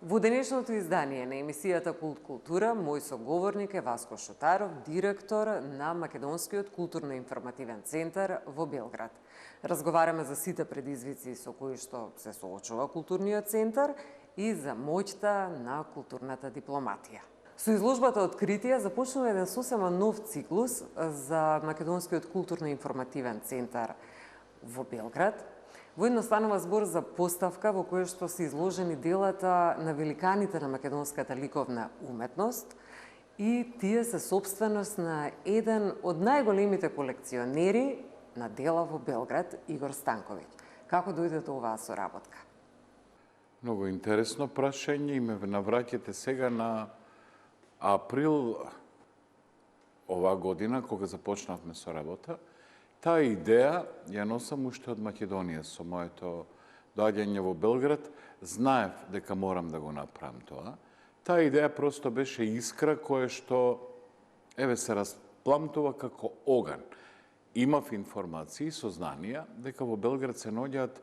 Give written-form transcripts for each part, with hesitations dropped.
Во денешното издание на емисијата Култ култура, мој соговорник е Васко Шутаров, директор на Македонскиот културно-информативен центар во Белград. Разговараме за сите предизвици со кои што се соочува културниот центар и за моќта на културната дипломатија. Со изложбата Откритија започнува еден сосема нов циклус за Македонскиот културно-информативен центар во Белград. Воедно станува збор за поставка во која што се изложени делата на великаните на македонската ликовна уметност и тие се собственост на еден од најголемите колекционери на дела во Белград, Игор Станковиќ. Како дојде до оваа соработка? Многу интересно прашање и ме навраќате сега на април оваа година, кога започнавме со работа. Таа идеја ја носам уште од Македонија. Со моето доаѓање во Белград знаев дека морам да го направам тоа. Таа идеја просто беше искра која што се распламтува како оган. Имав информации и сознанија дека во Белград се наоѓаат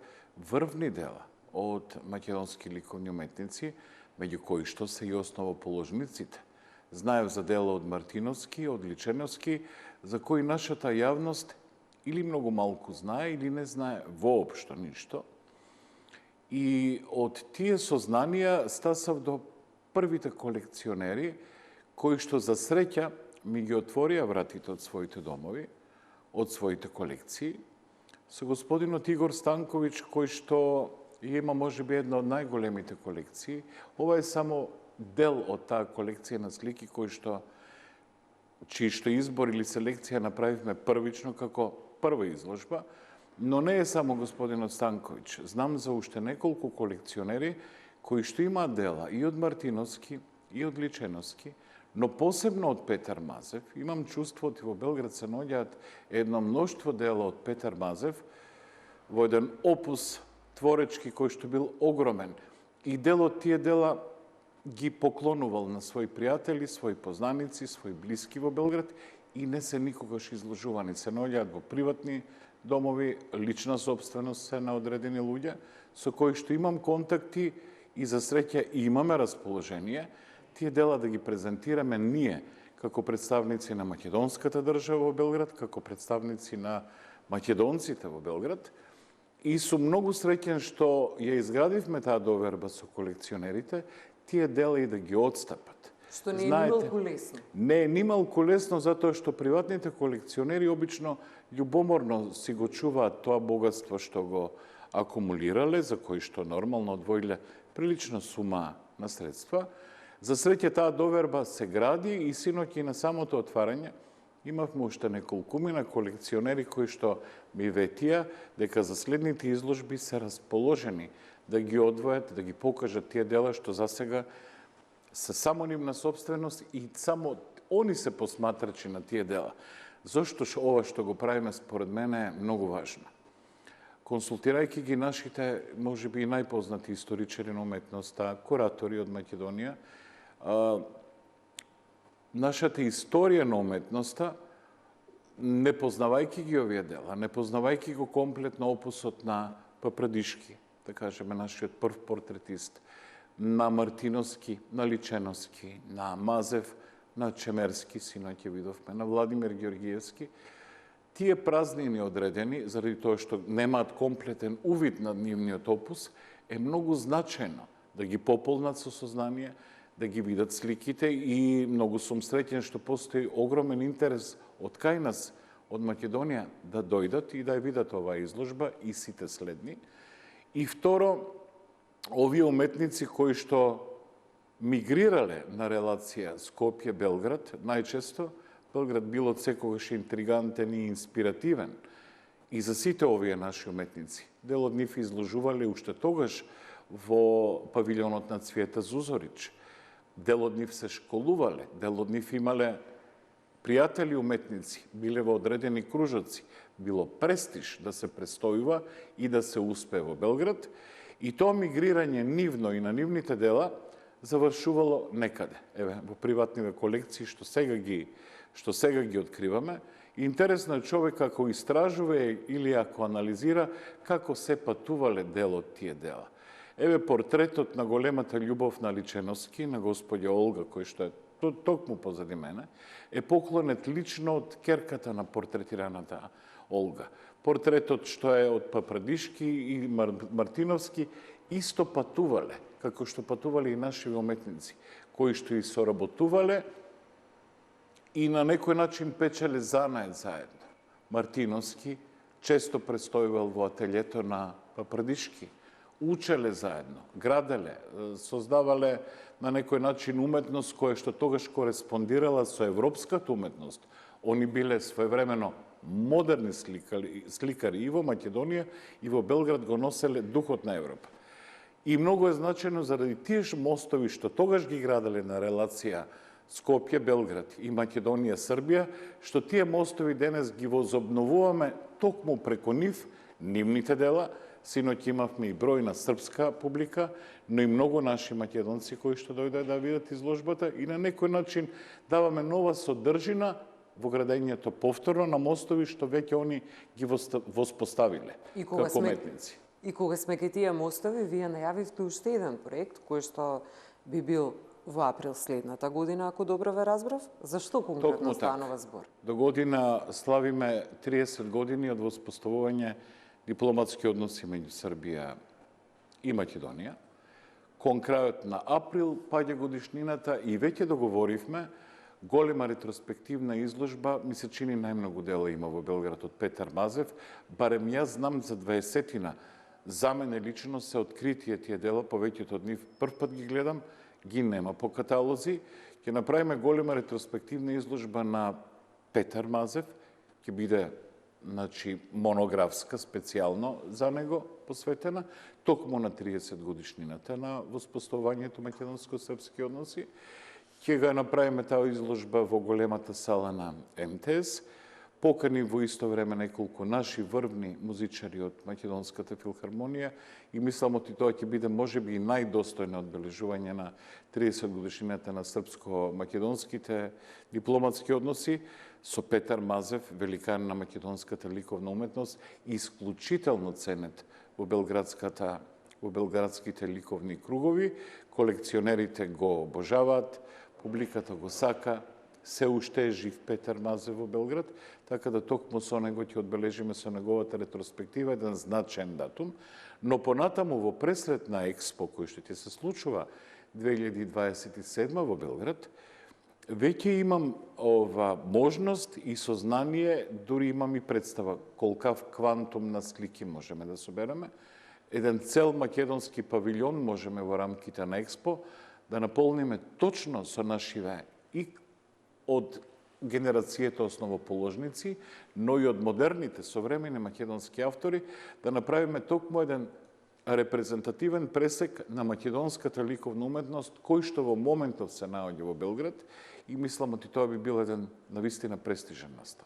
врвни дела од македонски ликовни уметници, меѓу кои што се и основоположниците. Знаев за дела од Мартиновски, од Личеновски, за кои нашата јавност или многу малку знае, или не знае воопшто ништо. И од тие сознанија стасав до првите колекционери, кои што за среќа ми ги отворија вратите од своите домови, од своите колекции. Со господинот Игор Станковиќ, кој што има можеби една од најголемите колекции. Ова е само дел од таа колекција на слики чиј што избор или селекција направивме првично како прва изложба, но не е само господинот Станковиќ. Знам за уште неколку колекционери кои што имаат дела и од Мартиновски, и од Личеновски, но посебно од Петар Мазев. Имам чувството и во Белград се наоѓаат едно мноштво дела од Петар Мазев во еден опус творечки кој што бил огромен. И дел од тие дела ги поклонувал на своји пријатели, своји познаници, своји блиски во Белград и не се никогаш изложувани. Се наоѓаат во приватни домови, лична собственост се на одредени луѓе, со кои што имам контакти и за среќа имаме расположение, тие дела да ги презентираме ние, како представници на македонската држава во Белград, како представници на македонците во Белград. И сум многу среќен што ја изградивме таа доверба со колекционерите, тие дела и да ги отстапат. Што не е нималку лесно. Не е нималку лесно, затоа што приватните колекционери обично љубоморно си го чуваат тоа богатство што го акумулирале, за кои што нормално одвоиле прилична сума на средства. За среќа таа доверба се гради и синоќ и на самото отварање имавме уште неколкумина колекционери кои што ми ветија дека за следните изложби се расположени да ги одвојат, да ги покажат тие дела што засега се само нивна собственост и само они се посматрачи на тие дела. Зошто ова што го правиме според мене е многу важно. Консултирајќи ги нашите, можеби и најпознати историчари на уметноста, куратори од Македонија, нашата историја на уметноста, не познавајќи ги овие дела, не познавајќи го комплетно опусот на Папрадишки, да кажеме нашиот прв портретист, на Мартиновски, на Личеновски, на Мазев, на Чемерски, синоќ видовме, на Владимир Георгиевски, тие празнини одредени, заради тоа што немаат комплетен увид на нивниот опус, е многу значајно да ги пополнат со сознание, да ги видат сликите и многу сум среќен што постои огромен интерес од кај нас, од Македонија, да дојдат и да ја видат оваа изложба и сите следни. И второ, овие уметници кои што мигрирале на релација Скопје-Белград, најчесто Белград бил од секогаш интригантен и инспиративен. И за сите овие наши уметници. Дел од нив изложувале уште тогаш во павилионот на Цвета Зузорич. Дел од нив се школувале, дел од нив имале пријатели уметници, биле во одредени кружоци. Било престиж да се престојува и да се успее во Белград. И тоа мигрирање нивно и на нивните дела завршувало некаде. Во приватниве колекции што сега ги откриваме. Интересно е човек ако истражува или ако анализира како се патувале дел од тие дела. Еве портретот на големата љубов на Личеновски, на господја Олга, кој што е токму позади мене, е поклонет лично од керката на портретираната Олга. Портретот што е од Папрадишки и Мартиновски исто патувале, како што патувале и наши уметници, кои што и соработувале и на некој начин печеле занаед заедно. Мартиновски често престојувал во ателјето на Папрадишки, учеле заедно, граделе, создавале на некој начин уметност која што тогаш кореспондирала со европската уметност. Они биле своевремено модерни сликари и во Македонија и во Белград го носеле духот на Европа. И многу е значено заради тие мостови што тогаш ги граделе на релација Скопје, Белград и Македонија, Србија, што тие мостови денес ги возобновуваме токму преку нив, нивните дела. Синоќ имавме и бројна српска публика, но и многу наши македонци кои што дојдоа да видат изложбата и на некој начин даваме нова содржина во градењето повторно на мостови што веќе они ги воспоставиле како уметници. И кога сме кај тие мостови, вие најавивте уште еден проект кој што би бил во април следната година, ако добро ве разбрав. Зашто конкретно станува збор? До година славиме 30 години од воспоставување дипломатски односи меѓу Србија и Македонија. Кон крајот на април паѓа годишнината и веќе договоривме голема ретроспективна изложба, ми се чини најмногу дела има во Белград од Петар Мазев, барем јас знам за 20-тина. За мене лично се откритие тие дела, повеќето од нив прв пат ги гледам, ги нема по каталози. Ќе направиме голема ретроспективна изложба на Петар Мазев, ќе биде монографска, специјално за него посветена, токму на 30 годишнината на воспоставувањето македонско-српски односи. Ќе ga направиме таа изложба во големата сала на МТС, покани во исто време неколку наши врвни музичари од Македонската филхармонија и мислам оти тоа ќе биде можеби и најдостојно одбележување на 30 годишнината на српско-македонските дипломатски односи со Петар Мазев, великан на македонската ликовна уметност, исклучително ценет во белградските ликовни кругови. Колекционерите го обожаваат, публиката го сака, се уште е жив Петар Мазев во Белград, така да токму со него ќе одбележиме со неговата ретроспектива еден значаен датум, но понатаму во пресрет на Експо, кој што ќе се случува 2027 во Белград, веќе имам можност и сознание, дури имам и представа колкав квантум на слики можеме да собереме. Еден цел македонски павилјон можеме во рамките на Експо да наполниме точно со нашиве и од генерацијата основоположници, но и од модерните современи македонски автори, да направиме токму еден репрезентативен пресек на македонската ликовна уметност, кој што во моментов се наоѓа во Белград и мислам оти тоа би бил еден навистина престижен настан.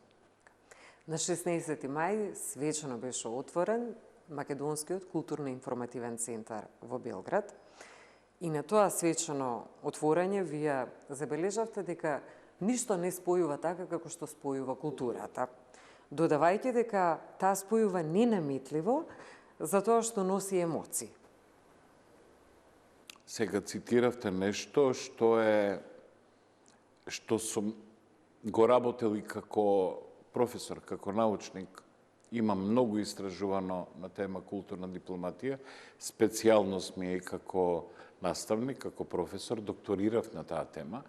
На 16 мај свечено беше отворен Македонскиот културно-информативен центар во Белград и на тоа свечено отворање вие забележавте дека ништо не спојува така како што спојува културата, додавајќи дека таа спојува ненаметливо затоа што носи емоции. Сега цитиравте нешто што сум го работел и како професор, како научник. Имам многу истражувано на тема културна дипломатија, специјалност ми е и како наставник, како професор, докторирав на таа тема.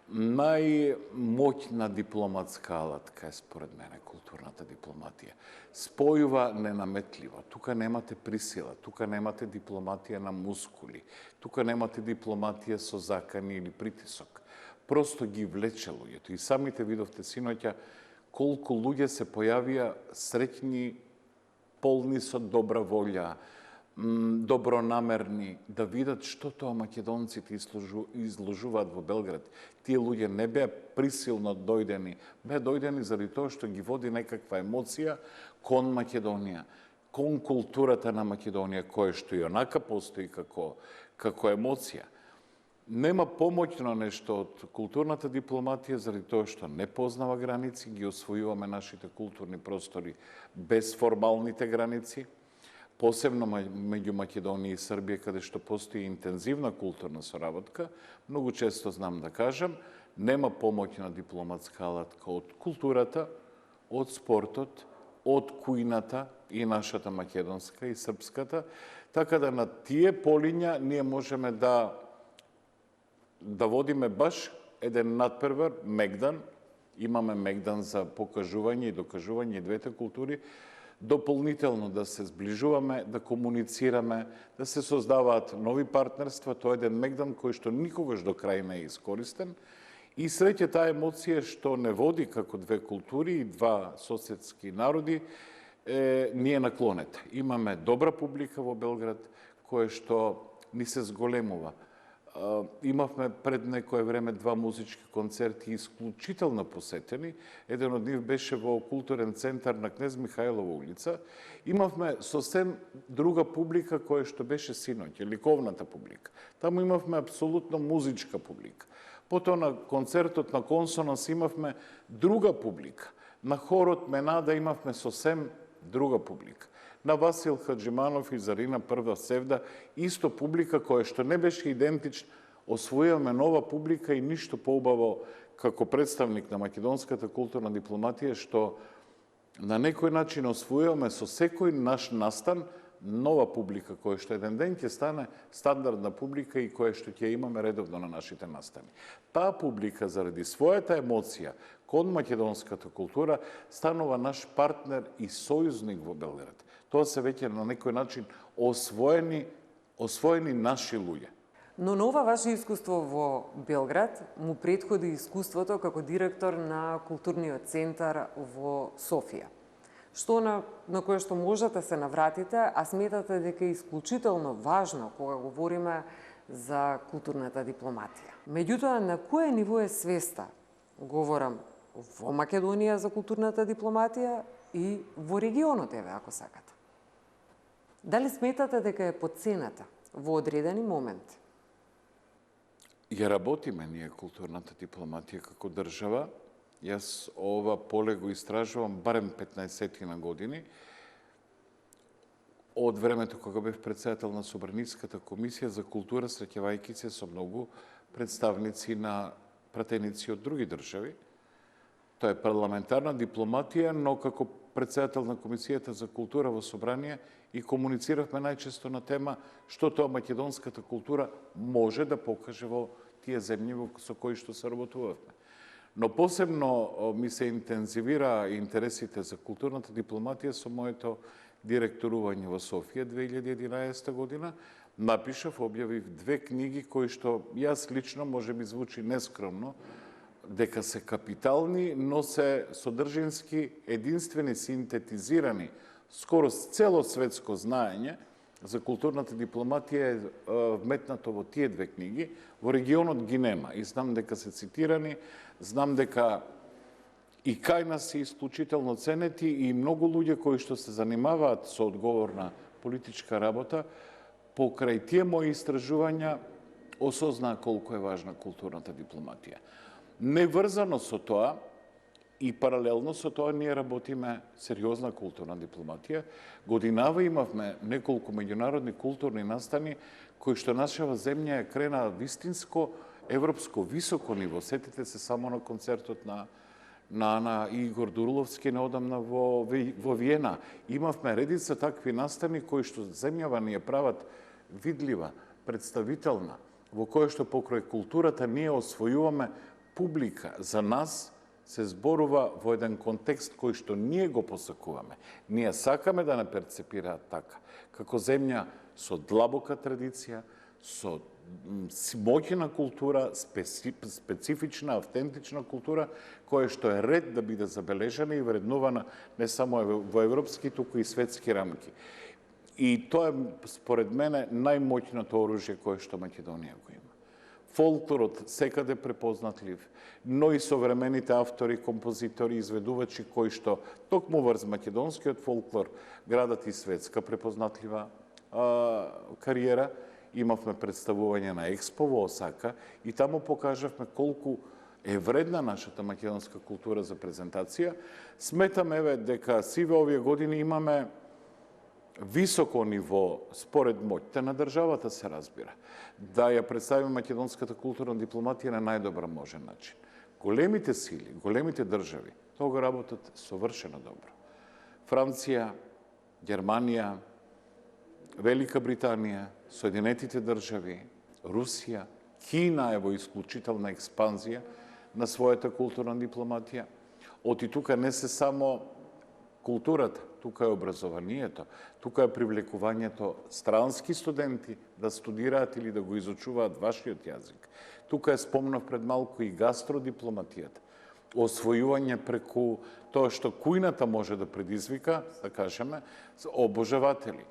Најмоќна дипломатска алатка е според мене културната дипломатија. Спојува ненаметливо. Тука немате присила, тука немате дипломатија на мускули, тука немате дипломатија со закани или притисок. Просто ги влече луѓето. И самите видовте синоќа колку луѓе се појавија среќни, полни со добра волја, добронамерни, да видат што тоа македонците изложуваат во Белград. Тие луѓе не беа присилно дојдени, беа дојдени заради тоа што ги води некаква емоција кон Македонија, кон културата на Македонија, која што и онака постои како емоција. Нема помоќно нешто од културната дипломатија заради тоа што не познава граници, ги освојуваме нашите културни простори без формалните граници. посебно меѓу Македонија и Србија, каде што постои интензивна културна соработка, многу често знам да кажам, нема помоќна дипломатска алатка од културата, од спортот, од кујната, и нашата македонска и српската, така да на тие полиња ние можеме да водиме баш еден надпревар, мегдан, имаме мегдан за покажување и докажување и двете култури, дополнително да се зближуваме, да комуницираме, да се создаваат нови партнерства. Тоа е еден мегдан кој што никогаш до крај не е искористен. И среќа таа емоција што не води како две култури и два соседски народи, ние наклонета. Имаме добра публика во Белград, која што ни се зголемува. Имавме пред некое време два музички концерти исклучително посетени. Еден од нив беше во културен центар на Кнез Михајлова улица. Имавме сосем друга публика која што беше синоќ, ликовната публика. Таму имавме апсолутно музичка публика. Потоа на концертот на Консонанс имавме друга публика. На хорот Менада имавме сосем друга публика. На Васил Хаджиманов и Зарина Прва Севда исто публика која што не беше идентична. Освојаме нова публика и ништо поубаво како представник на македонската културна дипломатија што на некој начин освојаме со секој наш настан нова публика која што еден ден ќе стане стандардна публика и која што ќе имаме редовно на нашите настани. Таа публика заради својата емоција кон македонската култура станува наш партнер и сојузник во Белград. Тоа се веќе на некој начин освоени наши луѓе. Но на ова ваше искуство во Белград му претходи искуството како директор на културниот центар во Софија. Што на кое што можете се навратите, а сметате дека е исклучително важно кога говориме за културната дипломатија. Меѓутоа, на кое ниво е свеста, говорам, во Македонија за културната дипломатија и во регионот, еве, ако сакате? Дали сметате дека е потцената во одредени моменти? Ја работиме ние културната дипломатија како држава. Јас ова поле го истражувам барем 15 на години. Од времето кога бев председател на Собраницката комисија за култура, среќавајќи се со многу представници на пратеници од други држави. Тоа е парламентарна дипломатија, но како председател на Комисијата за култура во Собрание и комунициравме најчесто на тема што тоа македонската култура може да покаже во тие земји со кои што се работувавме. Но посебно ми се интензивира интересите за културната дипломатија со моето директорување во Софија 2011 година. Напишав, објавив две книги кои што јас лично може би звучи нескромно, дека се капитални, но се содржински единствени, синтетизирани, скоро цело светско знаење за културната дипломатија е вметнато во тие две книги. Во регионот ги нема и знам дека се цитирани, знам дека и кај нас се исклучително ценети и многу луѓе кои што се занимаваат со одговорна политичка работа, покрај тие мои истражувања осознаа колку е важна културната дипломатија. Неврзано со тоа и паралелно со тоа ние работиме сериозна културна дипломатија. Годинава имавме неколку меѓународни културни настани кои што нашава земја е крена вистинско европско високо ниво. Сетите се само на концертот на Ана и Игор Дурловски неодамна во Виена. Имавме редица такви настани кои што земјава ни ја прават видлива, представителна, во која што покрај културата ние освојуваме публика. За нас се зборува во еден контекст кој што ние го посакуваме. Ние сакаме да не перцепираат така. Како земја со длабока традиција, со моќна култура, специфична, автентична култура, која што е ред да биде забележана и вреднувана не само во европски, туку и светски рамки. И тоа е, според мене, најмоќното оружје кое што Македонија го има. Фолклорот секаде препознатлив, но и современите автори, композитори, изведувачи кои што токму врз македонскиот фолклор градат и светска препознатлива кариера. Имавме представување на Експо во Осака и таму покажавме колку е вредна нашата македонска култура за презентација. Сметам еве дека сиве овие години имаме високо ниво, според моќта на државата се разбира, да ја представиме македонската културна дипломатија на најдобар можен начин. Големите сили, големите држави, тоа го работат совршено добро. Франција, Германија, Велика Британија, Соединетите држави, Русија, Кина е во исклучителна експанзија на својата културна дипломатија. Оти тука не се само културата, тука е образованието, тука е привлекувањето странски студенти да студираат или да го изучуваат вашиот јазик. Тука е, спомнав пред малку, и гастродипломатијата. Освојување преку тоа што кујната може да предизвика, да кажеме, обожаватели.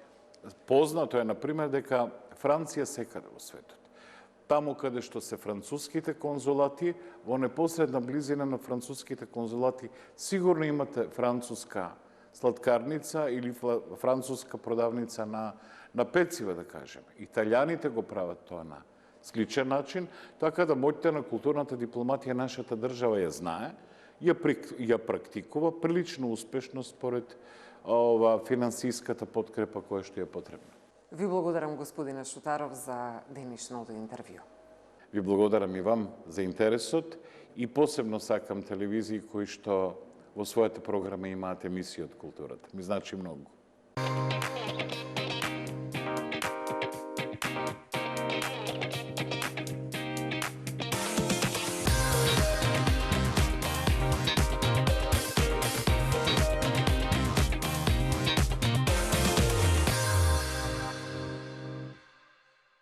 Познато е, например, дека Франција секаде во светот. Таму каде што се француските конзулати, во непосредна близина на француските конзулати, сигурно имате француска сладкарница или француска продавница на пецива, да кажеме. Италијаните го прават тоа на сличен начин, така да моќта на културната дипломатија нашата држава ја знае, ја практикува прилично успешно според финансиската подкрепа која што е потребна. Ви благодарам, господине Шутаров, за денешното интервју. Ви благодарам и вам за интересот и посебно сакам телевизии кои што во својата програма имаат емисија од културата. Ми значи многу.